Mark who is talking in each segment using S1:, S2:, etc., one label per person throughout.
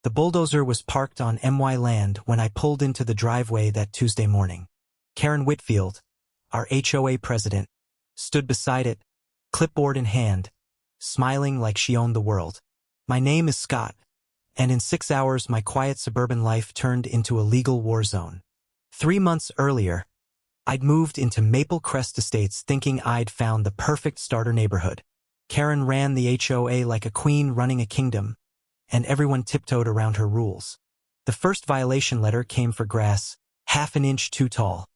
S1: The bulldozer was parked on MY land when I pulled into the driveway that Tuesday morning. Karen Whitfield, our HOA president, stood beside it, clipboard in hand, smiling like she owned the world. My name is Scott, and in 6 hours my quiet suburban life turned into a legal war zone. 3 months earlier, I'd moved into Maple Crest Estates thinking I'd found the perfect starter neighborhood. Karen ran the HOA like a queen running a kingdom, and everyone tiptoed around her rules. The first violation letter came for grass, half an inch too tall.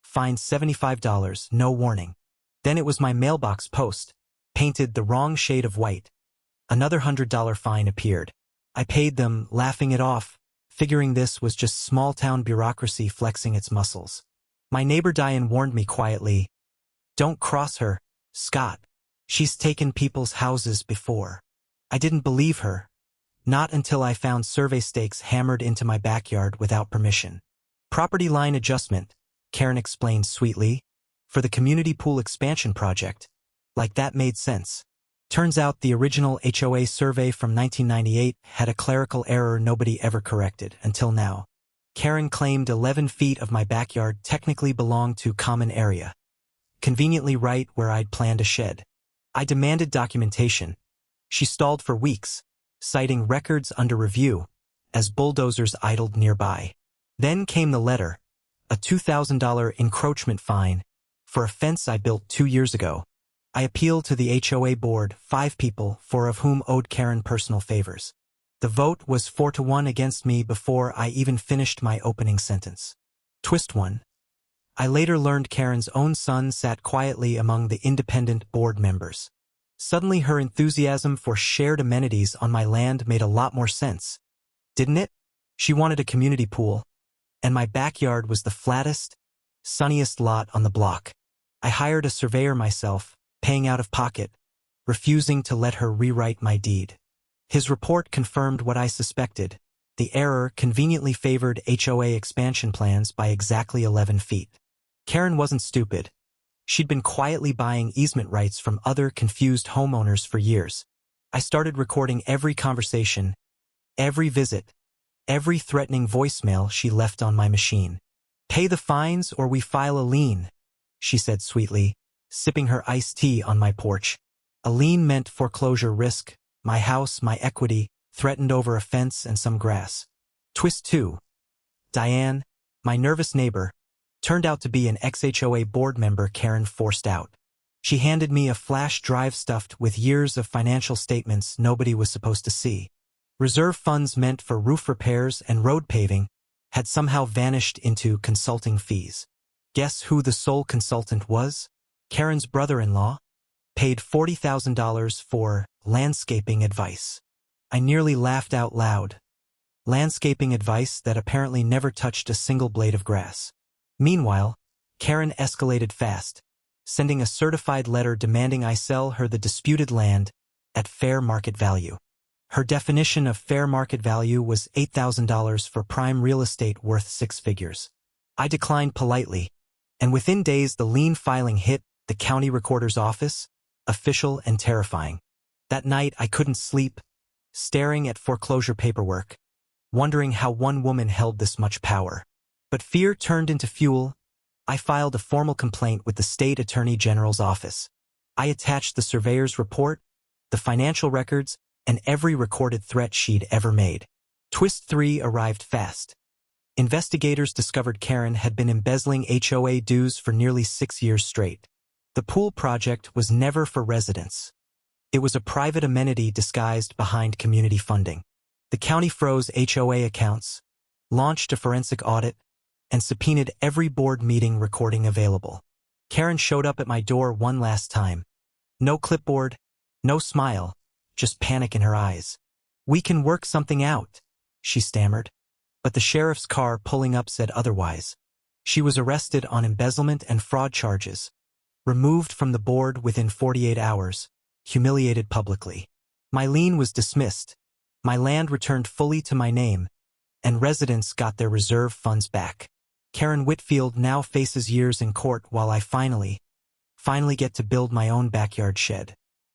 S1: Fined $75, no warning. Then it was my mailbox post, painted the wrong shade of white. Another $100 fine appeared. I paid them, laughing it off, figuring this was just small-town bureaucracy flexing its muscles. My neighbor Diane warned me quietly, "Don't cross her, Scott. She's taken people's houses before." I didn't believe her. Not until I found survey stakes hammered into my backyard without permission. Property line adjustment, Karen explained sweetly, for the community pool expansion project. Like that made sense. Turns out the original HOA survey from 1998 had a clerical error nobody ever corrected until now. Karen claimed 11 feet of my backyard technically belonged to common area, conveniently right where I'd planned a shed. I demanded documentation. She stalled for weeks, citing records under review, as bulldozers idled nearby. Then came the letter, a $2,000 encroachment fine, for a fence I built 2 years ago. I appealed to the HOA board, 5 people, 4 of whom owed Karen personal favors. The vote was 4-1 against me before I even finished my opening sentence. Twist 1. I later learned Karen's own son sat quietly among the independent board members. Suddenly her enthusiasm for shared amenities on my land made a lot more sense. Didn't it? She wanted a community pool, and my backyard was the flattest, sunniest lot on the block. I hired a surveyor myself, paying out of pocket, refusing to let her rewrite my deed. His report confirmed what I suspected. The error conveniently favored HOA expansion plans by exactly 11 feet. Karen wasn't stupid. She'd been quietly buying easement rights from other confused homeowners for years. I started recording every conversation, every visit, every threatening voicemail she left on my machine. "Pay the fines or we file a lien," she said sweetly, sipping her iced tea on my porch. A lien meant foreclosure risk, my house, my equity, threatened over a fence and some grass. Twist 2. Diane, my nervous neighbor, turned out to be an ex-HOA board member Karen forced out. She handed me a flash drive stuffed with years of financial statements nobody was supposed to see. Reserve funds meant for roof repairs and road paving had somehow vanished into consulting fees. Guess who the sole consultant was? Karen's brother-in-law, paid $40,000 for landscaping advice. I nearly laughed out loud. Landscaping advice that apparently never touched a single blade of grass. Meanwhile, Karen escalated fast, sending a certified letter demanding I sell her the disputed land at fair market value. Her definition of fair market value was $8,000 for prime real estate worth 6 figures. I declined politely, and within days the lien filing hit the county recorder's office, official and terrifying. That night I couldn't sleep, staring at foreclosure paperwork, wondering how one woman held this much power. But fear turned into fuel. I filed a formal complaint with the state attorney general's office. I attached the surveyor's report, the financial records, and every recorded threat she'd ever made. Twist 3 arrived fast. Investigators discovered Karen had been embezzling HOA dues for nearly 6 years straight. The pool project was never for residents. It was a private amenity disguised behind community funding. The county froze HOA accounts, launched a forensic audit, and subpoenaed every board meeting recording available. Karen showed up at my door one last time. No clipboard, no smile, just panic in her eyes. "We can work something out," she stammered. But the sheriff's car pulling up said otherwise. She was arrested on embezzlement and fraud charges, removed from the board within 48 hours, humiliated publicly. My lien was dismissed, my land returned fully to my name, and residents got their reserve funds back. Karen Whitfield now faces years in court while I finally get to build my own backyard shed.